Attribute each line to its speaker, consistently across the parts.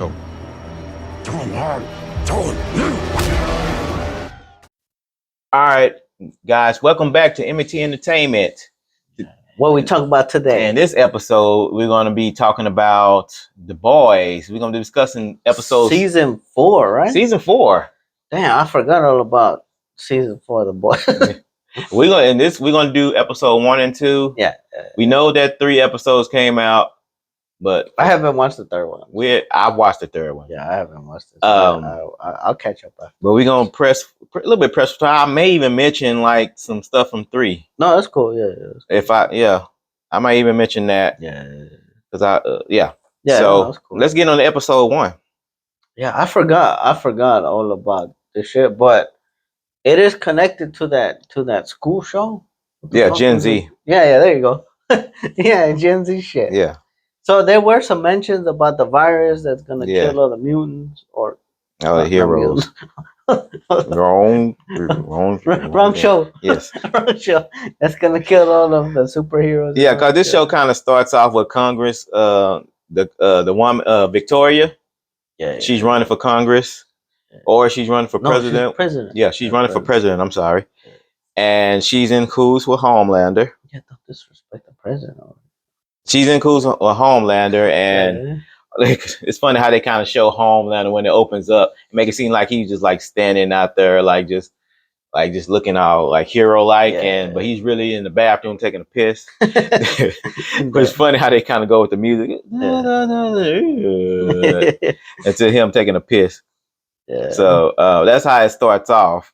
Speaker 1: Go. Throw him hard. Throw him.
Speaker 2: All right, guys, welcome back to M&T Entertainment.
Speaker 3: What we talk about today?
Speaker 2: In this episode, we're going to be talking about The Boys. We're going to be discussing episodes.
Speaker 3: Season 4, right?
Speaker 2: Season 4.
Speaker 3: Damn, I forgot all about season 4 of The Boys.
Speaker 2: We're gonna do episode 1 and 2.
Speaker 3: Yeah.
Speaker 2: We know that 3 episodes came out, but
Speaker 3: I haven't watched the third one.
Speaker 2: I watched the third one.
Speaker 3: Yeah, I haven't watched it. So I'll catch up after.
Speaker 2: But we're gonna press a little bit press for time. I may even mention like some stuff from 3.
Speaker 3: No, that's cool. Yeah.
Speaker 2: I might even mention that.
Speaker 3: Yeah.
Speaker 2: Because
Speaker 3: Yeah.
Speaker 2: So
Speaker 3: that's cool.
Speaker 2: let's get on to episode 1.
Speaker 3: Yeah, I forgot all about the shit, but it is connected to that school show.
Speaker 2: Yeah, Gen Z.
Speaker 3: Yeah, there you go. Yeah, Gen Z shit.
Speaker 2: Yeah.
Speaker 3: So there were some mentions about the virus that's gonna kill all the mutants or
Speaker 2: the heroes. Wrong
Speaker 3: show.
Speaker 2: Yes.
Speaker 3: Wrong show. That's gonna kill all of the superheroes.
Speaker 2: Yeah, because this show kind of starts off with Congress. The woman Victoria.
Speaker 3: Yeah.
Speaker 2: She's running for Congress, or she's running for president.
Speaker 3: She's president.
Speaker 2: Yeah, she's running for president. I'm sorry, and she's in cahoots with Homelander.
Speaker 3: Yeah, don't disrespect the president.
Speaker 2: She's in cahoots with Homelander, and like it's funny how they kind of show Homelander when it opens up, and make it seem like he's just like standing out there, like just looking all like hero like, but he's really in the bathroom taking a piss. But it's funny how they kind of go with the music, until him taking a piss.
Speaker 3: Yeah.
Speaker 2: So that's how it starts off.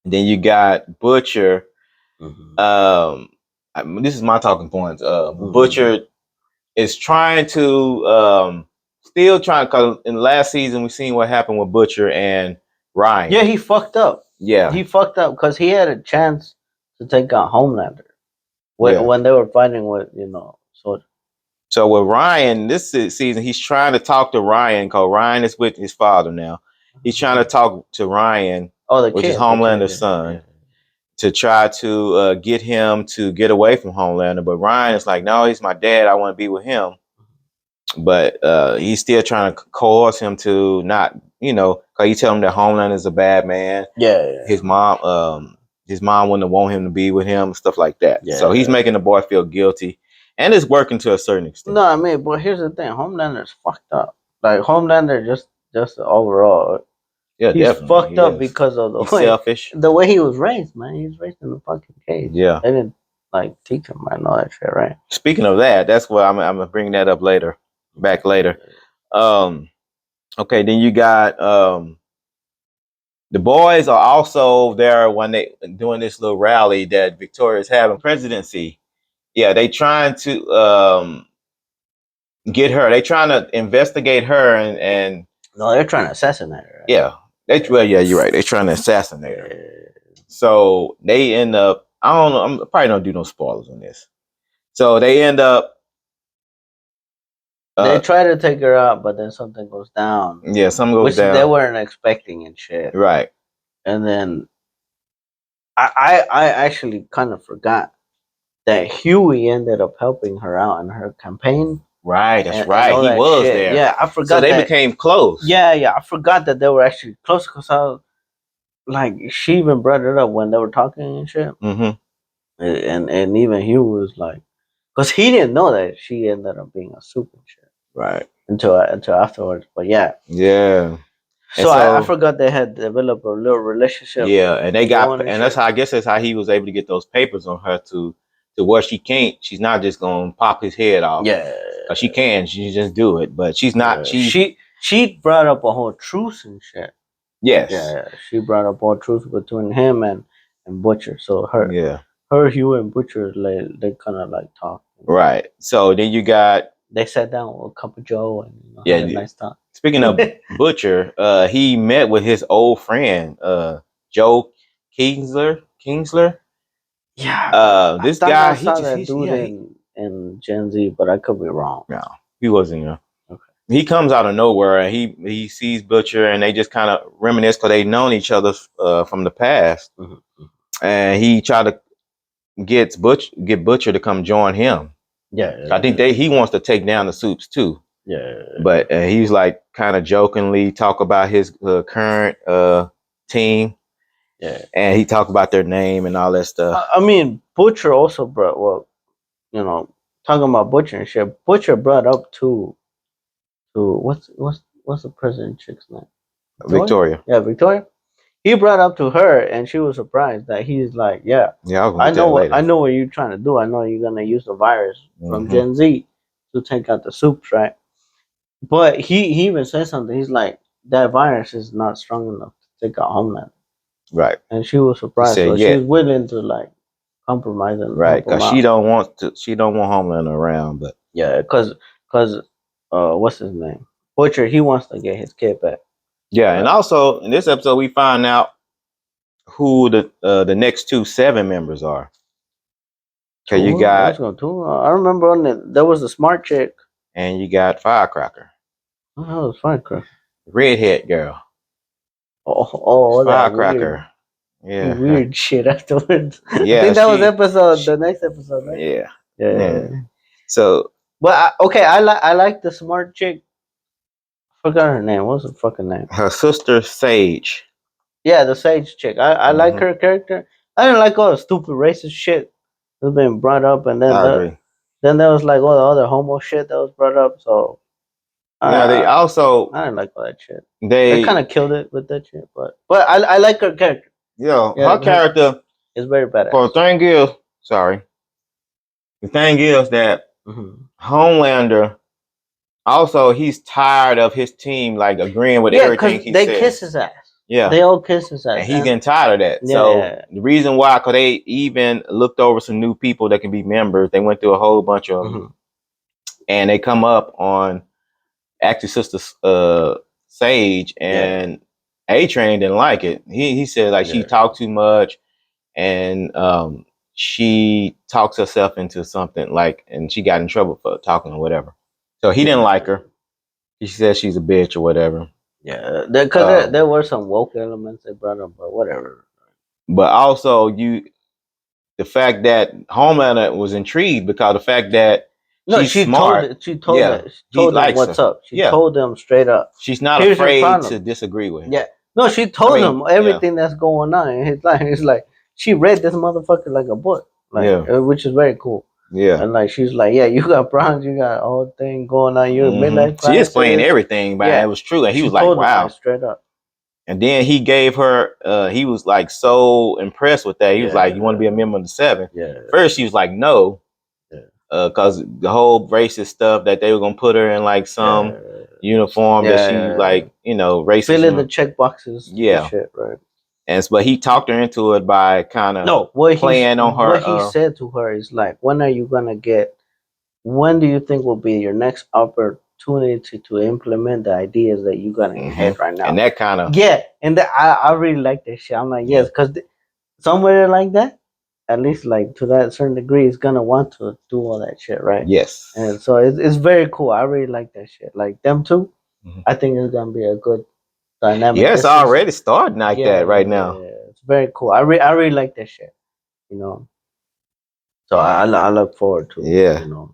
Speaker 2: Then you got Butcher.
Speaker 3: Mm-hmm.
Speaker 2: This is my talking points. Butcher is trying to still trying, because in the last season we seen what happened with Butcher and Ryan.
Speaker 3: Yeah, he fucked up.
Speaker 2: Yeah,
Speaker 3: he fucked up because he had a chance to take out Homelander when they were fighting with soldiers.
Speaker 2: So with Ryan, this season, he's trying to talk to Ryan, because Ryan is with his father now. He's trying to talk to Ryan, which is Homelander's son, to try to get him to get away from Homelander. But Ryan is like, no, he's my dad. I want to be with him. But he's still trying to coerce him to not, because he tell him that Homelander is a bad man.
Speaker 3: Yeah.
Speaker 2: His mom wouldn't want him to be with him, stuff like that.
Speaker 3: Yeah.
Speaker 2: So he's making the boy feel guilty. And it's working to a certain extent.
Speaker 3: No, I mean, but here's the thing: Homelander's fucked up. Like Homelander, just overall, he's fucked up because of
Speaker 2: selfish.
Speaker 3: The way he was raised, man. He was raised in a fucking cage.
Speaker 2: Yeah,
Speaker 3: they didn't teach him and all that shit, right?
Speaker 2: Speaking of that, that's why I'm gonna bring that up later. Okay, then you got the boys are also there when they doing this little rally that Victoria's having presidency. Yeah, they trying to get her. They trying to investigate her and
Speaker 3: no, they're trying to assassinate her. Right?
Speaker 2: Yeah, you're right. They're trying to assassinate her. So they end up. I don't know. I'm probably don't do no spoilers on this. So they end up.
Speaker 3: They try to take her out, but then something goes down.
Speaker 2: Yeah, something goes down.
Speaker 3: Which they weren't expecting and shit.
Speaker 2: Right.
Speaker 3: And then I actually kind of forgot that Huey ended up helping her out in her campaign.
Speaker 2: Right, that's right. He was there.
Speaker 3: Yeah, I forgot.
Speaker 2: So they became close.
Speaker 3: Yeah. I forgot that they were actually close because I was like, she even brought it up when they were talking and shit.
Speaker 2: Mm-hmm.
Speaker 3: And even Huey was like, because he didn't know that she ended up being a soup and shit.
Speaker 2: Right.
Speaker 3: Until afterwards. But yeah.
Speaker 2: Yeah.
Speaker 3: So I forgot they had developed a little relationship.
Speaker 2: Yeah, and they got, and that's how I guess that's how he was able to get those papers on her to where she's not just gonna pop his head off.
Speaker 3: Yeah,
Speaker 2: she can just do it, but she's not.
Speaker 3: Yeah. She brought up a whole truce and shit.
Speaker 2: Yes.
Speaker 3: Yeah, she brought up a whole truce between him and Butcher. So her Hugh and Butcher, they kind of like talk.
Speaker 2: Right. So then you got.
Speaker 3: They sat down with a cup of Joe and had a nice talk.
Speaker 2: Speaking of Butcher, he met with his old friend, Joe Kingsler. Yeah. This guy,
Speaker 3: he in Gen Z, but I could be wrong.
Speaker 2: No, he wasn't there.
Speaker 3: Okay.
Speaker 2: He comes out of nowhere and he sees Butcher and they just kind of reminisce because they've known each other from the past.
Speaker 3: Mm-hmm.
Speaker 2: And he tried to get Butcher to come join him.
Speaker 3: Yeah.
Speaker 2: I think he wants to take down the Supes too.
Speaker 3: Yeah.
Speaker 2: But he's like kind of jokingly talk about his current team.
Speaker 3: Yeah.
Speaker 2: And he talked about their name and all that stuff.
Speaker 3: I mean, Butcher also brought, well, you know, talking about Butcher and shit. Butcher brought up to what's the president chick's name?
Speaker 2: Victoria.
Speaker 3: Yeah, Victoria. He brought up to her, and she was surprised that he's like, yeah, I know what you're trying to do. I know you're gonna use the virus from Gen Z to take out the soups, right? But he even said something. He's like, that virus is not strong enough to take out Homeland.
Speaker 2: Right.
Speaker 3: And she was surprised. So she was willing to like compromise and
Speaker 2: right, because she don't want Homelander around, but
Speaker 3: yeah, because what's his name? Butcher, he wants to get his kid back.
Speaker 2: Yeah, and also in this episode we find out who the next 2 7 members are. Okay, you got
Speaker 3: two. I remember on there was a smart chick,
Speaker 2: and you got Firecracker.
Speaker 3: Oh, that was Firecracker.
Speaker 2: Redhead girl.
Speaker 3: Oh,
Speaker 2: Firecracker.
Speaker 3: Weird shit afterwards.
Speaker 2: Yeah,
Speaker 3: I think that was the next episode, right?
Speaker 2: Yeah. So,
Speaker 3: but I like the smart chick. Forgot her name. What's her fucking name?
Speaker 2: Her sister Sage.
Speaker 3: Yeah, the Sage chick. I like her character. I didn't like all the stupid racist shit that's been brought up, and then there was like all the other homo shit that was brought up. So
Speaker 2: they also
Speaker 3: I didn't like all that shit. They kind of killed it with that shit, but I like her character.
Speaker 2: Yeah, her character
Speaker 3: is very badass.
Speaker 2: For the thing is that Homelander. Also, he's tired of his team like agreeing with everything he says.
Speaker 3: They kiss his ass.
Speaker 2: Yeah,
Speaker 3: they all kiss his ass,
Speaker 2: and he's getting tired of that. So the reason why, because they even looked over some new people that can be members. They went through a whole bunch of them, and they come up on actually Sister Sage and A-Train didn't like it. He said like she talked too much, and she talks herself into something like, and she got in trouble for talking or whatever. So he didn't like her. He said she's a bitch or whatever.
Speaker 3: Yeah, because there were some woke elements they brought up, but whatever.
Speaker 2: But also the fact that Homelander was intrigued because the fact that she's smart.
Speaker 3: She told them what's up. She told them straight up.
Speaker 2: She's not afraid to disagree with him.
Speaker 3: Yeah. No, she told him everything that's going on. It's like she read this motherfucker like a book. Which is very cool.
Speaker 2: Yeah.
Speaker 3: And like she's like, yeah, you got problems, you got all thing going on, you're midlife crisis.
Speaker 2: She explained everything, but it was true. And he was like, wow.
Speaker 3: Straight up.
Speaker 2: And then he gave her he was like so impressed with that. He was like, you want to be a member of the 7?
Speaker 3: Yeah.
Speaker 2: First she was like, no. Because the whole racist stuff that they were gonna put her in like some uniform that she like, racist.
Speaker 3: Fill in the check boxes.
Speaker 2: Yeah.
Speaker 3: Shit, right.
Speaker 2: But he talked her into it by kind of playing on her.
Speaker 3: What he said to her is like, when do you think will be your next opportunity to implement the ideas that you got in your head right now?
Speaker 2: And that kind of
Speaker 3: and I really like that shit. I'm like, yes, because somewhere like that, at least like to that certain degree, is gonna want to do all that shit, right?
Speaker 2: Yes.
Speaker 3: And so it's very cool. I really like that shit. Like them two, I think it's gonna be a good dynamic.
Speaker 2: Yeah, it's already starting like that right now.
Speaker 3: Yeah, it's very cool. I really like that shit. So I look forward to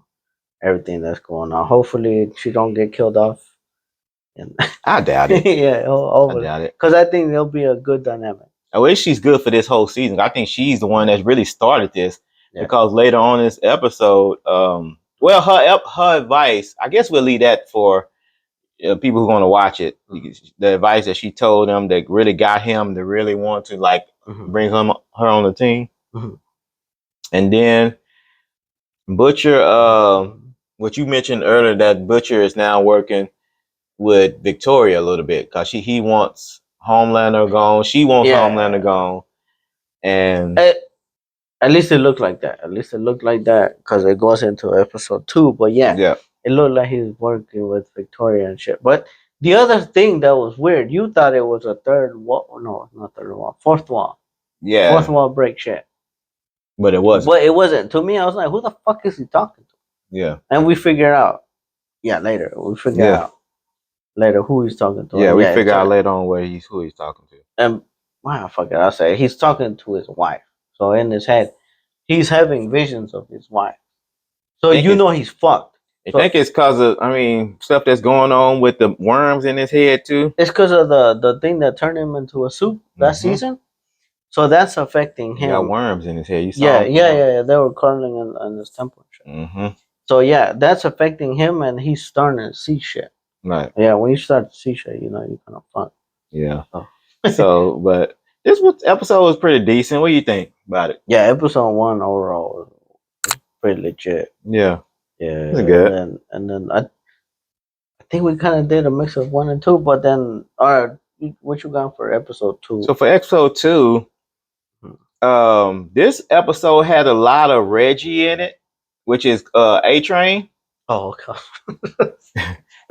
Speaker 3: everything that's going on. Hopefully she don't get killed off.
Speaker 2: I doubt it.
Speaker 3: I doubt it because I think there'll be a good dynamic.
Speaker 2: I wish she's good for this whole season. I think she's the one that's really started this because later on in this episode, her advice. I guess we'll leave that for people who are going to watch it. The advice that she told them that really got him to really want to like bring her on the team. And then Butcher, what you mentioned earlier, that Butcher is now working with Victoria a little bit because he wants Homelander gone. She wants Homelander gone. And
Speaker 3: at least it looked like that. Because it goes into episode 2. But it looked like he was working with Victoria and shit. But the other thing that was weird, you thought it was a third wall. No, not third wall. Fourth wall.
Speaker 2: Yeah.
Speaker 3: Fourth wall break shit.
Speaker 2: But it wasn't.
Speaker 3: But it wasn't. To me, I was like, who the fuck is he talking to?
Speaker 2: Yeah.
Speaker 3: And we figured out. Later. We figured out later who he's talking to.
Speaker 2: Yeah, we figured out later on who he's talking to.
Speaker 3: And I'll say he's talking to his wife. So in his head, he's having visions of his wife. So he's fucked.
Speaker 2: You think it's because of, stuff that's going on with the worms in his head too?
Speaker 3: It's because of the thing that turned him into a soup that season. So that's affecting him.
Speaker 2: He got worms in his head. You saw
Speaker 3: yeah. They were curling in his temple. So yeah, that's affecting him, and he's starting to see shit.
Speaker 2: Right.
Speaker 3: Yeah, when you start to see shit, you're kind of fun.
Speaker 2: Yeah. So, but this episode was pretty decent. What do you think about it?
Speaker 3: Yeah, episode 1 overall was pretty legit.
Speaker 2: Yeah.
Speaker 3: Yeah.
Speaker 2: It's good.
Speaker 3: And then I think we kind of did a mix of 1 and 2, but then, all right, what you got for episode 2?
Speaker 2: So for episode 2, this episode had a lot of Reggie in it, which is A-Train.
Speaker 3: Oh, God.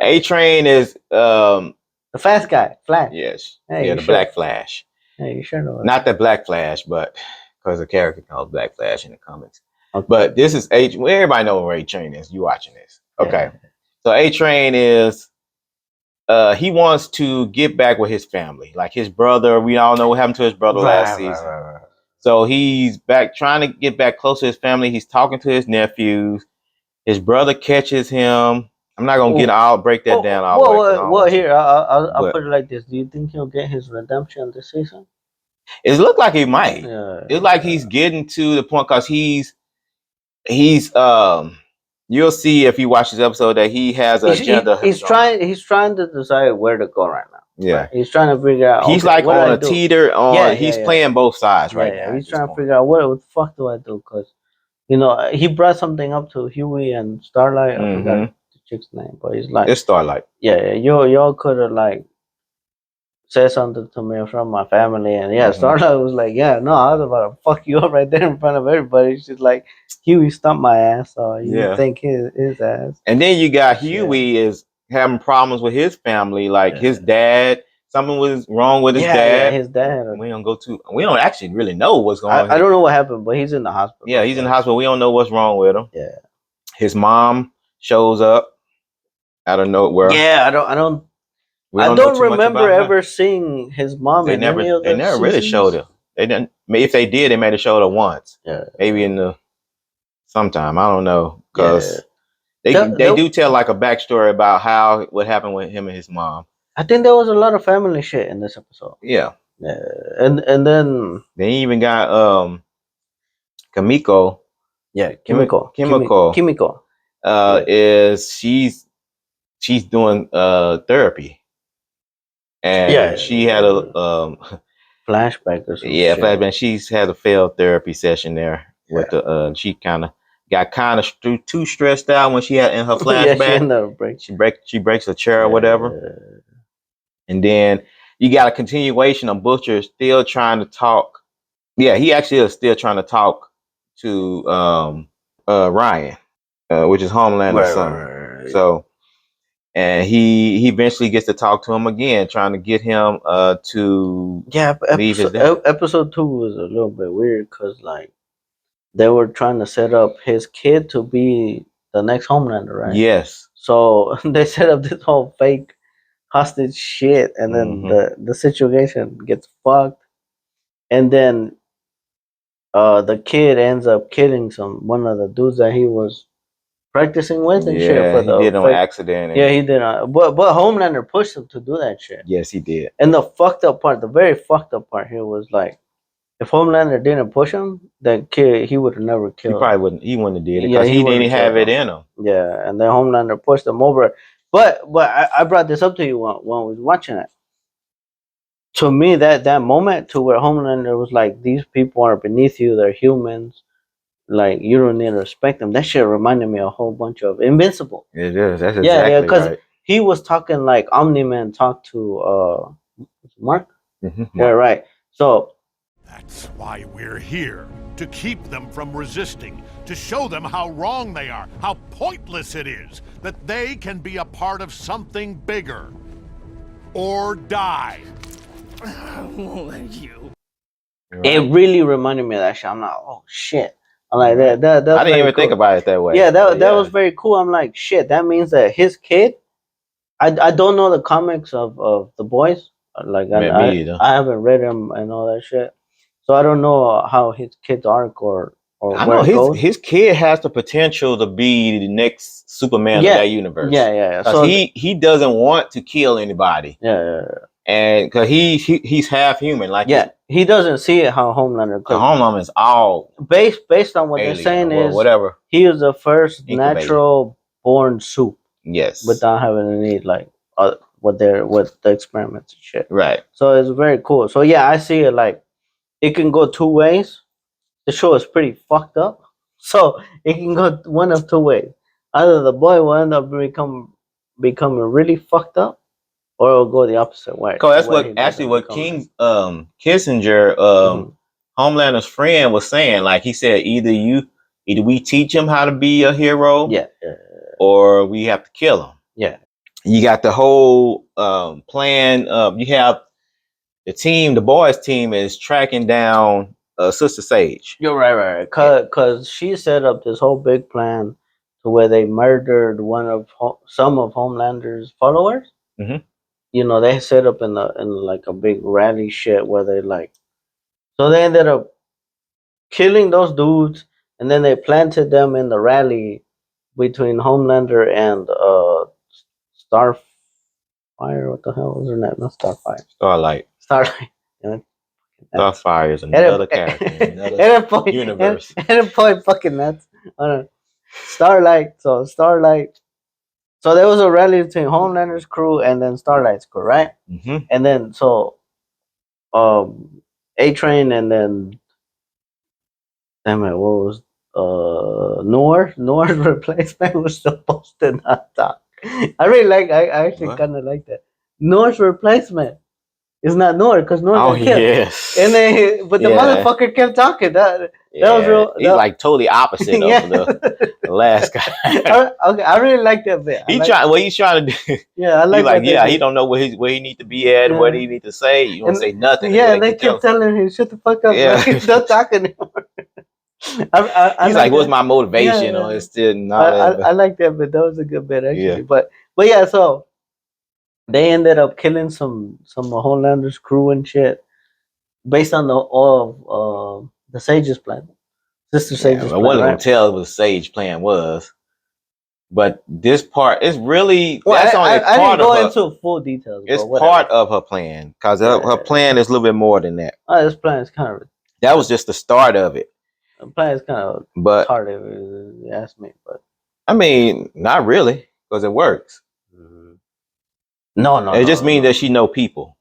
Speaker 2: A-Train is
Speaker 3: the fast guy, Flash.
Speaker 2: Yes. Hey, the Black Flash.
Speaker 3: Hey, you sure know that?
Speaker 2: Not the Black Flash, but because the character called Black Flash in the comics. Okay. But this is everybody knows where A-Train is. You watching this. Okay. Yeah. So A-Train is he wants to get back with his family. Like his brother, we all know what happened to his brother last season. Right. So he's back trying to get back close to his family. He's talking to his nephews. His brother catches him. I'm not gonna break that down.
Speaker 3: Well, here I'll put it like this. Do you think he'll get his redemption this season?
Speaker 2: It looked like he might. It's like he's getting to the point because he's you'll see if you watch this episode that he has an agenda.
Speaker 3: He's trying to decide where to go right now.
Speaker 2: Yeah,
Speaker 3: right? He's trying to figure out.
Speaker 2: He's like on a teeter. He's playing both sides right now.
Speaker 3: He's trying to figure out what the fuck do I do, because he brought something up to Huey and Starlight. I forgot the chick's name, but he's like,
Speaker 2: it's Starlight.
Speaker 3: Yeah, y'all could have like said something to me from my family, and Starlight was like, yeah, no, I was about to fuck you up right there in front of everybody. She's like, Huey stumped my ass, so you think his ass.
Speaker 2: And then you got Huey is having problems with his family, like his dad. Something was wrong with his dad.
Speaker 3: Yeah, his dad.
Speaker 2: We don't actually really know what's going on.
Speaker 3: I don't know what happened, but he's in the hospital.
Speaker 2: Yeah, he's in the hospital. We don't know what's wrong with him.
Speaker 3: Yeah.
Speaker 2: His mom shows up out of nowhere.
Speaker 3: Yeah, I don't remember ever seeing his mom. They never
Speaker 2: really showed her. They didn't. If they did, they may have showed her once.
Speaker 3: Yeah.
Speaker 2: Maybe in the sometime. I don't know, because they do tell like a backstory about what happened with him and his mom.
Speaker 3: I think there was a lot of family shit in this episode. Yeah. And then
Speaker 2: they even got Kimiko.
Speaker 3: Yeah, Kimiko.
Speaker 2: Is she's doing therapy. And she had a
Speaker 3: flashback or something.
Speaker 2: Yeah, flashback. She's had a failed therapy session there with she got too stressed out when she had in her flashback. She breaks a chair or whatever. And then you got a continuation of Butcher still trying to talk. Yeah, he actually is still trying to talk to Ryan, which is Homelander's son. Right. So, and he eventually gets to talk to him again, trying to get him to leave his dad.
Speaker 3: Episode 2 was a little bit weird because like they were trying to set up his kid to be the next Homelander, right?
Speaker 2: Yes.
Speaker 3: So they set up this whole fake hostage shit, and then the situation gets fucked, and then the kid ends up killing one of the dudes that he was practicing with and shit.
Speaker 2: He did on accident.
Speaker 3: Yeah, he did. But Homelander pushed him to do that shit.
Speaker 2: Yes, he did.
Speaker 3: And the very fucked up part here was like, if Homelander didn't push him, that kid, he would have never killed.
Speaker 2: He probably wouldn't. He wouldn't have did it because he didn't have it in him.
Speaker 3: Yeah, and then Homelander pushed him over. But I brought this up to you when I was watching it. To me, that moment to where Homelander was like, these people are beneath you, they're humans, like you don't need to respect them. That shit reminded me a whole bunch of Invincible.
Speaker 2: It is. That's exactly
Speaker 3: because he was talking like Omni-Man talked to Mark. Yeah, right. So
Speaker 1: that's why we're here, to keep them from resisting, to show them how wrong they are, how pointless it is, that they can be a part of something bigger. Or die. I won't let you.
Speaker 3: It really reminded me of that shit. I'm like, oh shit. I'm like that
Speaker 2: I didn't even think about it that way.
Speaker 3: Yeah, that was very cool. I'm like, shit, that means that his kid, I don't know the comics of the boys. Like I haven't read them and all that shit. So I don't know how his kid's arc or or
Speaker 2: I
Speaker 3: where
Speaker 2: know his kid has the potential to be the next Superman of that universe.
Speaker 3: Yeah.
Speaker 2: So he doesn't want to kill anybody.
Speaker 3: Yeah.
Speaker 2: And because he's half human, like
Speaker 3: he doesn't see it how Homelander.
Speaker 2: Homelander is all
Speaker 3: based on what they're saying is
Speaker 2: whatever.
Speaker 3: He was the first
Speaker 2: Incubated.
Speaker 3: natural born soup.
Speaker 2: Yes.
Speaker 3: Without having to need like what the experiments and shit.
Speaker 2: Right.
Speaker 3: So it's very cool. So yeah, I see it like it can go two ways. The show is pretty fucked up. So it can go one of two ways. Either the boy will end up becoming really fucked up, or it'll go the opposite way.
Speaker 2: Because that's what King Kissinger, Homelander's friend, was saying. Like he said, either we teach him how to be a hero, or we have to kill him.
Speaker 3: Yeah.
Speaker 2: You got the whole plan. You have the boys' team is tracking down Sister Sage.
Speaker 3: You're right. Because she set up this whole big plan to where they murdered some of Homelander's followers.
Speaker 2: Mm-hmm.
Speaker 3: You know, they set up in like a big rally shit where so they ended up killing those dudes, and then they planted them in the rally between Homelander and Starfire. What the hell was her name? Not Starfire.
Speaker 2: Starlight.
Speaker 3: Yeah.
Speaker 2: Starfire is another character in another universe.
Speaker 3: And point fucking nuts. Starlight. So there was a rally between Homelander's crew and then Starlight's crew, right?
Speaker 2: Mm-hmm.
Speaker 3: And then A-Train and then damn it, what was Noor's replacement was supposed to not talk. I actually kind of like that. Noor's replacement is not Noor because Noor got killed.
Speaker 2: Yes.
Speaker 3: And then the motherfucker kept talking. That was real.
Speaker 2: He's like totally opposite of the last guy.
Speaker 3: I really like that bit.
Speaker 2: He's trying to do.
Speaker 3: Yeah, I like.
Speaker 2: He's he don't know where he need to be at, what he need to say. You don't say nothing.
Speaker 3: Yeah, they kept telling him, "Shut the fuck up." Yeah, he's not talking anymore.
Speaker 2: He's like, "What's my motivation?" Or it's still not.
Speaker 3: I like that bit. That was a good bit actually. Yeah. But yeah, so they ended up killing some of Homelander's crew and shit based on the Sage's plan. Sister Sage's plan.
Speaker 2: I wasn't gonna tell what the Sage plan was, but this part is really that's only part of
Speaker 3: I didn't go into full details.
Speaker 2: It's part of her plan because her plan is a little bit more than that.
Speaker 3: This plan is kind of.
Speaker 2: That was just the start of it.
Speaker 3: The plan is kind of retarded, if you ask me, but
Speaker 2: I mean, not really, because it works.
Speaker 3: No.
Speaker 2: It just means that she knows people.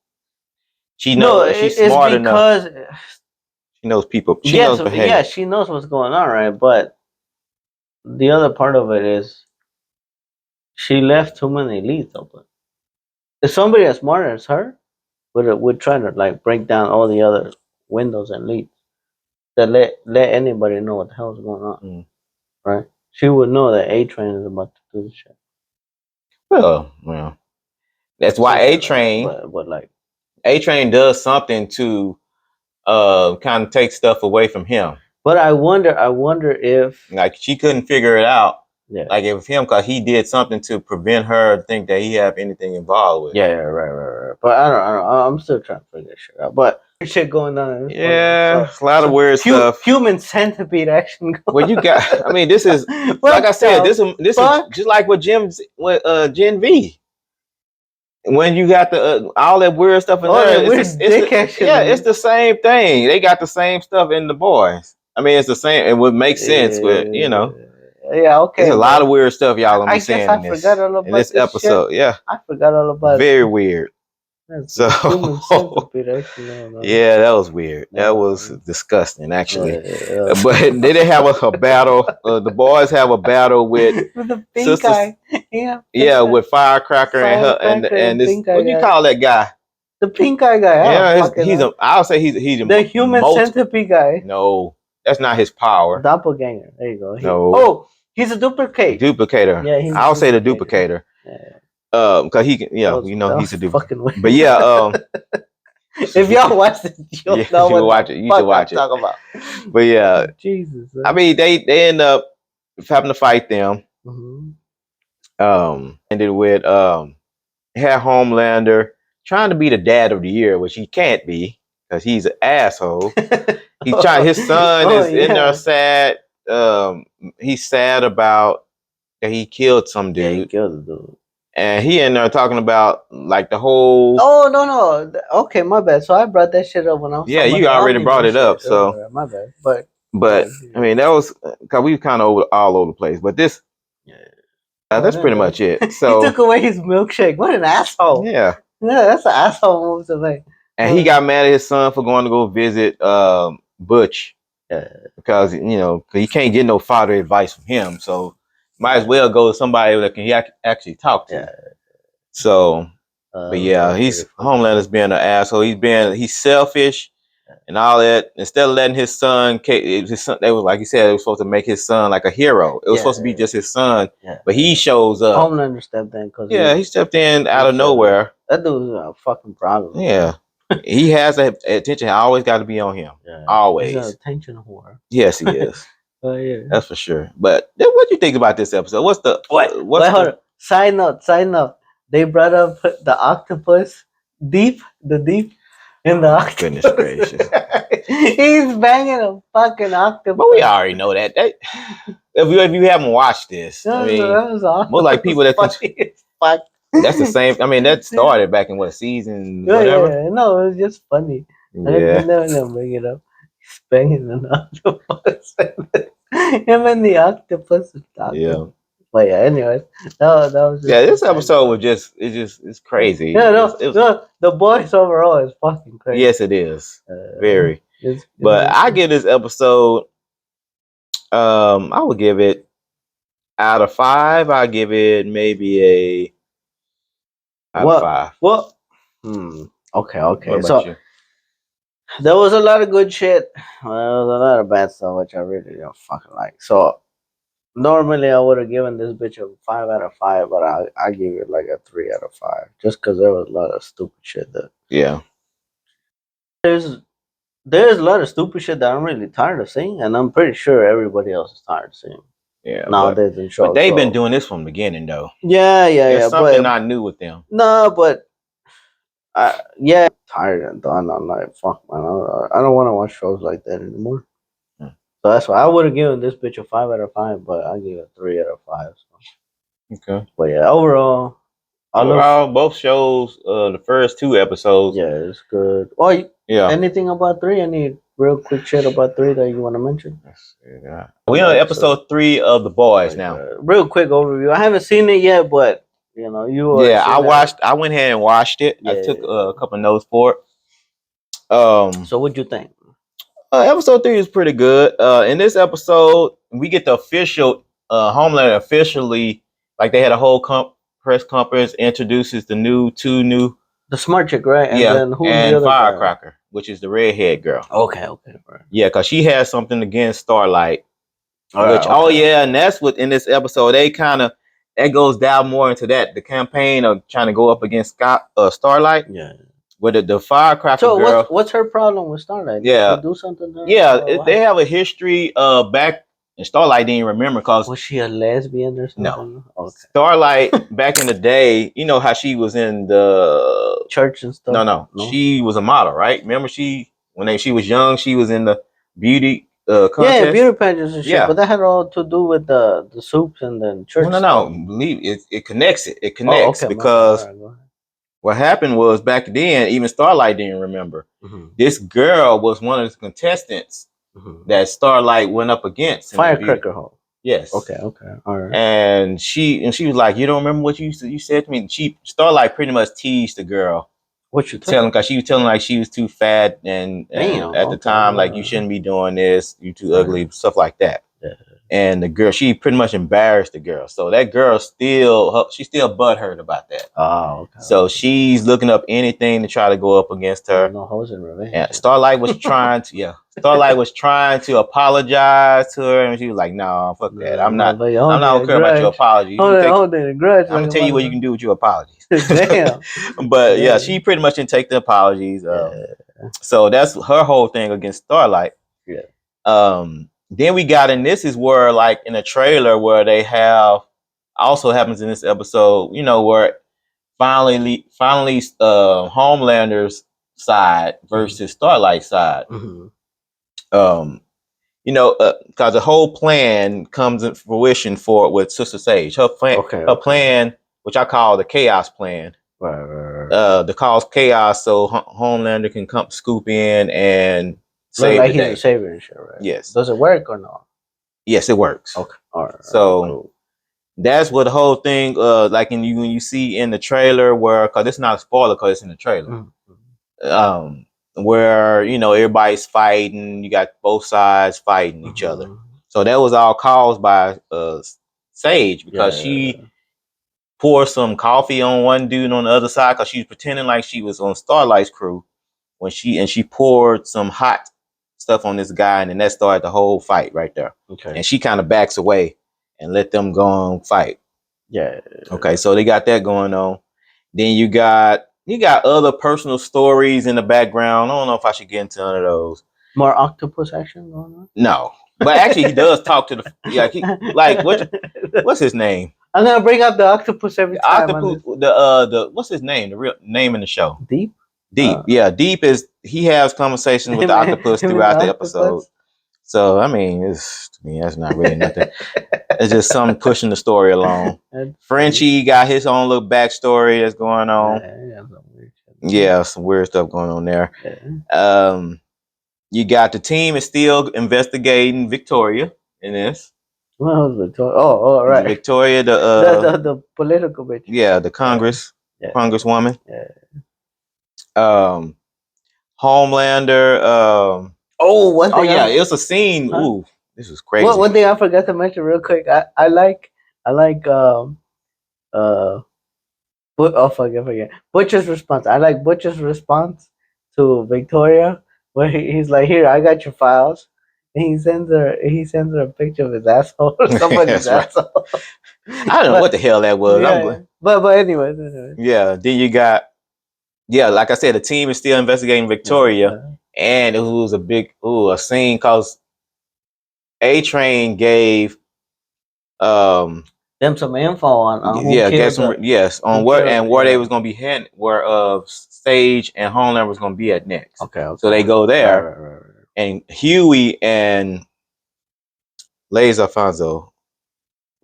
Speaker 2: She knows she's smart enough. She knows people. She knows behavior.
Speaker 3: Yeah, she knows what's going on, right? But the other part of it is she left too many leads open. If somebody as smart as her would try to like break down all the other windows and leads that let anybody know what the hell is going on, right? She would know that A-Train is about to do the shit.
Speaker 2: Well, that's why A-Train.
Speaker 3: But like
Speaker 2: A-Train does something to kind of take stuff away from him.
Speaker 3: But I wonder if
Speaker 2: like she couldn't figure it out.
Speaker 3: Yeah.
Speaker 2: Like it was him because he did something to prevent her to think that he have anything involved with.
Speaker 3: Yeah, right. But I don't. I'm still trying to figure this shit out. But shit going on.
Speaker 2: Yeah, a lot of weird stuff.
Speaker 3: Human centipede action.
Speaker 2: Well, you got. I mean, this is like I said. This is just like what Gen V. When you got the all that weird stuff in there, it's the same thing. They got the same stuff in the boys. I mean, it's the same. It would make sense, but you know.
Speaker 3: Yeah, okay.
Speaker 2: There's a lot of weird stuff y'all gonna be saying
Speaker 3: in this
Speaker 2: episode.
Speaker 3: Shit. Yeah, I forgot all about
Speaker 2: Very weird. So yeah, that was weird. That was disgusting, actually. But they didn't have a battle. The boys have a battle with
Speaker 3: the pink guy.
Speaker 2: Yeah, with Firecracker and this. What do you call that guy?
Speaker 3: The pink guy.
Speaker 2: Yeah, I'll say he's
Speaker 3: the human centipede guy.
Speaker 2: No, that's not his power.
Speaker 3: Doppelganger. There you go.
Speaker 2: No.
Speaker 3: He's a duplicate.
Speaker 2: Duplicator. Yeah, I'll say the duplicator. Yeah. Because he can, he's a duplicator. But yeah,
Speaker 3: if y'all watch this, you'll know what
Speaker 2: watch it. You should watch it.
Speaker 3: Talk about.
Speaker 2: But yeah,
Speaker 3: Jesus.
Speaker 2: I mean, they end up having to fight them. Ended with had Homelander trying to be the dad of the year, which he can't be because he's an asshole. He's trying. His son is in there sad. He's sad about that he killed some dude. Yeah, he killed a dude. And he in there talking about like the whole.
Speaker 3: Oh no. Okay, my bad. So I brought that shit up when I was.
Speaker 2: Yeah, you already brought it up. So
Speaker 3: my bad.
Speaker 2: But I mean, that was because we were kind of all over the place. But this. Yeah. That's pretty much it. So
Speaker 3: he took away his milkshake. What an asshole!
Speaker 2: Yeah,
Speaker 3: that's an asshole move to make.
Speaker 2: And he got mad at his son for going to go visit Butch because he can't get no father advice from him. So might as well go to somebody that he actually talk to. So, but yeah, Homelander's being an asshole. He's selfish. And all that, instead of letting his son, they was like he said, it was supposed to make his son like a hero. It was supposed to be just his son, but he shows up.
Speaker 3: Homelander stepped in because
Speaker 2: he stepped in out of nowhere.
Speaker 3: That dude's a fucking problem.
Speaker 2: Yeah, he has attention. I always got to be on him. Yeah. Always.
Speaker 3: He's an attention whore.
Speaker 2: Yes, he is.
Speaker 3: Yeah,
Speaker 2: that's for sure. But what do you think about this episode? What's the
Speaker 3: hold on. Side note. They brought up the octopus deep. In the octopus.
Speaker 2: Goodness gracious.
Speaker 3: He's banging a fucking octopus.
Speaker 2: But we already know that. If you haven't watched this, I mean,
Speaker 3: that was awesome.
Speaker 2: More like people that that's the same. I mean, that started back in season whatever.
Speaker 3: Yeah. No, it was just funny.
Speaker 2: Yeah.
Speaker 3: I didn't bring it up. He's banging an octopus. Him and the octopus is talking. Yeah. But yeah, anyways, that was just
Speaker 2: this episode was it's crazy.
Speaker 3: Yeah, the voice overall is fucking crazy.
Speaker 2: Yes, it is. Very. But I give this episode, I would give it out of 5. I give it maybe out of 5.
Speaker 3: Well, okay. So there was a lot of good shit. There was a lot of bad stuff which I really don't fucking like. So. Normally, I would have given this bitch a 5 out of 5, but I give it like a 3 out of 5, just because there was a lot of stupid shit that.
Speaker 2: Yeah.
Speaker 3: There's a lot of stupid shit that I'm really tired of seeing, and I'm pretty sure everybody else is tired of seeing.
Speaker 2: Yeah.
Speaker 3: Nowadays in shows.
Speaker 2: But they've been doing this from the beginning, though.
Speaker 3: Yeah.
Speaker 2: There's something not new with them.
Speaker 3: No, but I'm tired and done. I'm like, fuck, man. I don't want to watch shows like that anymore. So that's why I would have given this bitch a 5 out of 5, but I give it a 3 out of 5. So.
Speaker 2: Okay.
Speaker 3: But yeah, overall,
Speaker 2: both shows, the first 2 episodes.
Speaker 3: Yeah, it's good. Oh, yeah. Anything about 3? Any real quick shit about 3 that you want to mention?
Speaker 2: Yeah. We're on episode 3 of The Boys now.
Speaker 3: Real quick overview. I haven't seen it yet, but you.
Speaker 2: Yeah, I went ahead and watched it. Yeah, I took a couple notes for it.
Speaker 3: So what'd you think?
Speaker 2: Episode 3 is pretty good. In this episode, we get the official Homelander officially, like they had a whole press conference, introduces the the
Speaker 3: smart chick, right?
Speaker 2: And then who's the other Firecracker, guy? Which is the redhead girl.
Speaker 3: Okay. Right.
Speaker 2: Yeah, because she has something against Starlight. And that's what in this episode they that goes down more into that the campaign of trying to go up against Starlight.
Speaker 3: Yeah.
Speaker 2: With the Firecracker
Speaker 3: girl.
Speaker 2: So
Speaker 3: what's her problem with Starlight?
Speaker 2: Yeah.
Speaker 3: Did she do something to her?
Speaker 2: Yeah, they have a history back, and Starlight didn't remember because...
Speaker 3: Was she a lesbian or something?
Speaker 2: No. Okay. Starlight, back in the day, you know how she was in the...
Speaker 3: church and stuff?
Speaker 2: No. She was a model, right? Remember when she was young, she was in the beauty contest?
Speaker 3: Yeah, beauty pageants and shit. Yeah. But that had all to do with the soups and then church
Speaker 2: No. Believe it connects it. It connects because... What happened was back then, even Starlight didn't remember. Mm-hmm. This girl was one of the contestants that Starlight went up against.
Speaker 3: Firecracker Hall.
Speaker 2: Yes.
Speaker 3: Okay. All right.
Speaker 2: And she was like, "You don't remember what you said to me?" Starlight pretty much teased the girl.
Speaker 3: What you
Speaker 2: telling? Because she was telling like she was too fat and at the time like you shouldn't be doing this. You too ugly, stuff like that. Yeah. And the girl, she pretty much embarrassed the girl. So that girl she's still butthurt about that.
Speaker 3: Oh, okay.
Speaker 2: So she's looking up anything to try to go up against her.
Speaker 3: No hoes in revenge.
Speaker 2: And Starlight was trying to apologize to her, and she was like, "No, fuck that. I'm not gonna care about your apology. I'm gonna tell you what you can do with your apologies."
Speaker 3: Damn.
Speaker 2: But yeah, she pretty much didn't take the apologies. So that's her whole thing against Starlight.
Speaker 3: Yeah.
Speaker 2: Then we got, and this is where, like, in a trailer where they have, also happens in this episode, where finally, Homelander's side versus Starlight side. You know, because the whole plan comes in fruition for it with Sister Sage. Her plan, which I call the chaos plan, to cause chaos so Homelander can come scoop in and save the day.
Speaker 3: He's a savior and shit, right?
Speaker 2: Yes.
Speaker 3: Does it work or not?
Speaker 2: Yes, it works.
Speaker 3: Okay. All right.
Speaker 2: So
Speaker 3: cool.
Speaker 2: That's what the whole thing, like when you see in the trailer, where because it's not a spoiler because it's in the trailer. Where you know everybody's fighting, you got both sides fighting each other. So that was all caused by Sage because she poured some coffee on one dude on the other side because she was pretending like she was on Starlight's crew when she poured some hot stuff on this guy, and then that started the whole fight right there. Okay, and she kind of backs away and let them go and fight. Yeah. Okay, so they got that going on. Then you got other personal stories in the background. I don't know if I should get into none of those.
Speaker 3: More octopus action going on?
Speaker 2: No, but actually he does talk to the what's his name?
Speaker 3: I'm gonna bring up the octopus every time.
Speaker 2: Octopus, the what's his name? The real name in the show?
Speaker 3: Deep.
Speaker 2: Yeah, Deep he has conversations with the octopus throughout the episode. So I mean, that's not really nothing. It's just something pushing the story along. Frenchie got his own little backstory that's going on. Yeah, some weird stuff going on there. Yeah. You got the team is still investigating Victoria in this.
Speaker 3: Well, Victoria. Oh, right.
Speaker 2: Victoria,
Speaker 3: the political bitch.
Speaker 2: Yeah, the Congresswoman. Yeah. Homelander. It's a scene. Huh? Ooh, this is crazy.
Speaker 3: One thing I forgot to mention real quick. I like forget. Butcher's response. I like Butcher's response to Victoria, where he's like, "Here, I got your files." And he sends her a picture of his asshole or somebody's asshole.
Speaker 2: I don't know what the hell that was.
Speaker 3: Yeah. But anyways.
Speaker 2: Yeah. Then you got like I said, the team is still investigating Victoria, and it was a scene because A-Train gave
Speaker 3: them some info on where
Speaker 2: they was gonna be heading, where Sage and Homelander was gonna be at next. Okay. So they go there, right. And Huey and Laz Alfonso,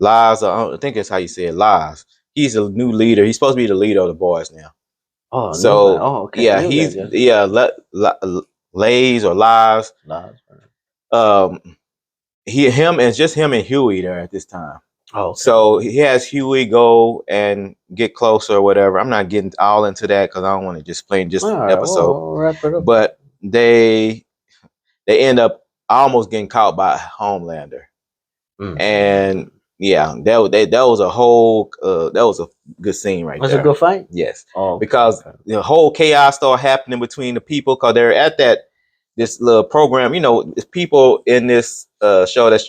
Speaker 2: I think that's how you say it, Laz. He's a new leader. He's supposed to be the leader of the boys now. Oh, so okay. Yeah, he's Laz or Laz. Him and Huey there at this time. Oh, okay. So he has Huey go and get closer or whatever. I'm not getting all into that because I don't want to just play just an episode. We'll wrap it up. But they end up almost getting caught by Homelander, and yeah, that was a whole that was a good scene right there.
Speaker 3: Was it a good fight?
Speaker 2: Yes, because the whole chaos started happening between the people because they're at this little program. You know, it's people in this show that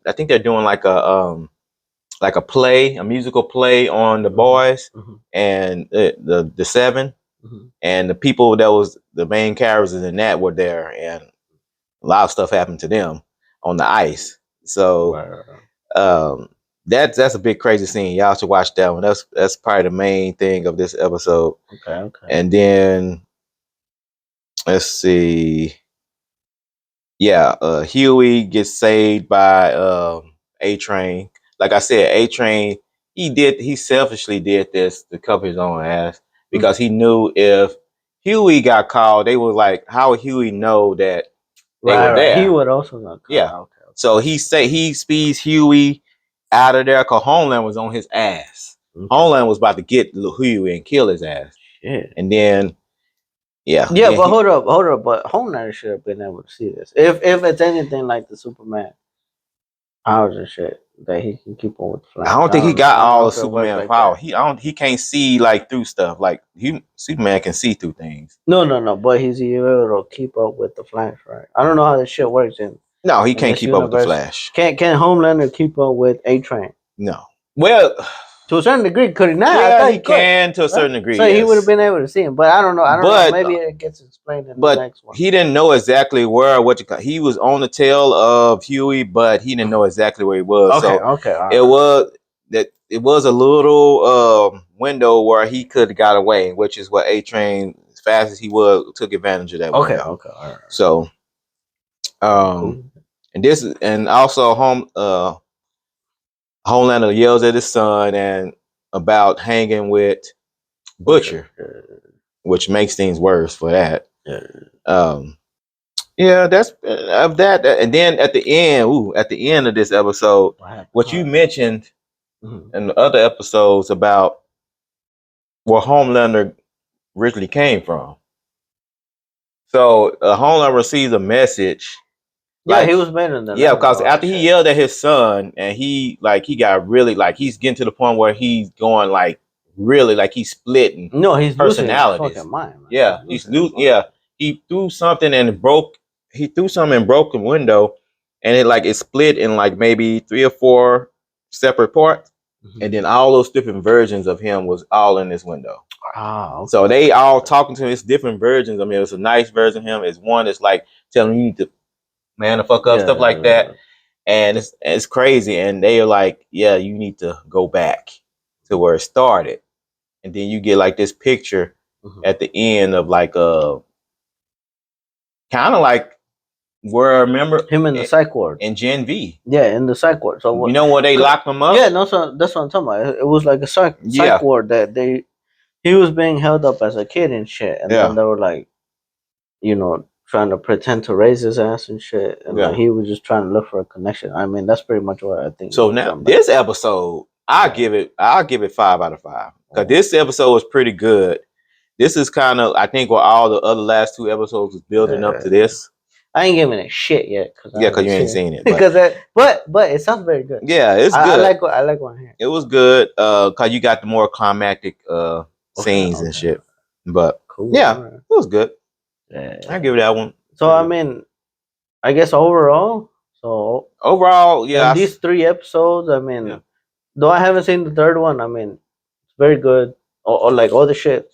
Speaker 2: I think they're doing like a play, a musical play on the boys and the seven, and the people that was the main characters in that were there, and a lot of stuff happened to them on the ice. So that's a big crazy scene. Y'all should watch that one. That's probably the main thing of this episode. Okay. And then let's see. Yeah, Huey gets saved by A-Train. Like I said, A-Train, he selfishly did this to cover his own ass because he knew if Huey got called, they were like, how would Huey know that they were there?
Speaker 3: He would also not call.
Speaker 2: Yeah. Okay. So he speeds Huey out of there because Homeland was on his ass. Homeland was about to get Huey and kill his ass. Shit. And then
Speaker 3: but hold up. But Homelander should have been able to see this. If it's anything like the Superman powers and shit that he can keep on with the Flash.
Speaker 2: I don't think he got all the Superman power. He can't see like through stuff. Like Superman can see through things.
Speaker 3: No. But he's able to keep up with the Flash, right? I don't know how this shit works
Speaker 2: No, he can't keep up with the Flash.
Speaker 3: Can Homelander keep up with A-Train?
Speaker 2: No. Well,
Speaker 3: to a certain degree, could he not?
Speaker 2: Yeah, he can to a certain degree.
Speaker 3: So he would have been able to see him, but I don't know. Maybe it gets explained in the next one.
Speaker 2: He didn't know exactly where he was on the tail of Huey, but he didn't know exactly where he was.
Speaker 3: Okay.
Speaker 2: It was a little window where he could have got away, which is what A-Train fast as he was, took advantage of that window.
Speaker 3: Okay. All right.
Speaker 2: So,
Speaker 3: Cool.
Speaker 2: and also Homelander yells at his son and about hanging with Butcher, which makes things worse for that. Yeah, that's of that. And then at the end of this episode, what you mentioned in the other episodes about where Homelander originally came from. So Homelander receives a message.
Speaker 3: Yeah, he was better than that.
Speaker 2: Yeah, because after he yelled at his son, and he got really he's getting to the point where he's going really he's splitting.
Speaker 3: No, he's
Speaker 2: personalities.
Speaker 3: Losing his fucking mind, man.
Speaker 2: Yeah, he's losing. Yeah, he threw something and broke. He threw something and broke the window, and it split in maybe 3 or 4 separate parts, and then all those different versions of him was all in this window.
Speaker 3: Okay.
Speaker 2: So they all talking to him. It's different versions. I mean, it's a nice version of him. It's one that's telling you to man the fuck up, stuff like that. And it's crazy. And they are like, yeah, you need to go back to where it started. And then you get this picture at the end of kind of where I remember
Speaker 3: him in the psych ward
Speaker 2: in Gen V.
Speaker 3: Yeah, in the psych ward. So
Speaker 2: you know where they locked him up?
Speaker 3: Yeah, no, so that's what I'm talking about. It was like a psych ward that he was being held up as a kid and shit, and then they were trying to pretend to raise his ass and shit, and he was just trying to look for a connection. I mean, that's pretty much what I think.
Speaker 2: So now this episode, I'll give it 5 out of 5 because this episode was pretty good. This is kind of, I think, what all the other last 2 episodes was building up to this.
Speaker 3: I ain't giving it shit yet because
Speaker 2: you ain't seen it.
Speaker 3: But it sounds very good.
Speaker 2: Yeah, it's good.
Speaker 3: I like what I'm hearing.
Speaker 2: It was good because you got the more climactic scenes and shit. But cool, it was good. Yeah, I give it that one.
Speaker 3: So I mean, I guess overall,
Speaker 2: yeah.
Speaker 3: these 3 episodes, I mean, though I haven't seen the 3rd one, I mean, it's very good. Or all the shit.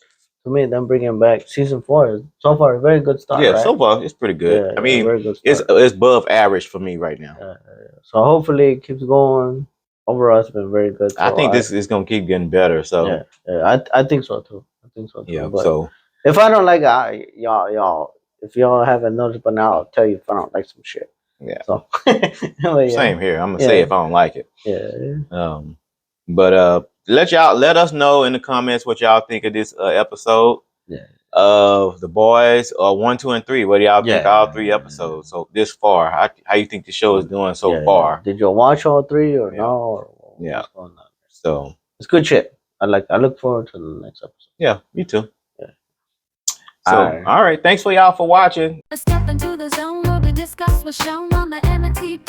Speaker 3: To me, them bringing back season 4 is so far a very good start.
Speaker 2: Yeah,
Speaker 3: right?
Speaker 2: So far it's pretty good.
Speaker 3: Yeah,
Speaker 2: I mean,
Speaker 3: very good
Speaker 2: it's above average for me right now.
Speaker 3: So hopefully it keeps going. Overall, it's been very good. So
Speaker 2: I think this is gonna keep getting better. So
Speaker 3: I think so too.
Speaker 2: Yeah.
Speaker 3: But
Speaker 2: so
Speaker 3: if I don't like it, y'all, if y'all haven't noticed, but now I'll tell you if I don't like some shit.
Speaker 2: Yeah.
Speaker 3: So
Speaker 2: same here. I'm gonna say if I don't like it.
Speaker 3: Yeah.
Speaker 2: But let us know in the comments what y'all think of this episode.
Speaker 3: Yeah.
Speaker 2: Of the boys 1, 2, and 3. What do y'all think? All 3 episodes. So this far, how you think the show is doing so far?
Speaker 3: Did you watch all 3 or no? Or
Speaker 2: what's going on? So
Speaker 3: it's good shit. I look forward to the next episode.
Speaker 2: Yeah, me too. Yeah. So all right. Thanks for y'all for watching.
Speaker 4: Step into the zone where we discuss what's shown on the MNT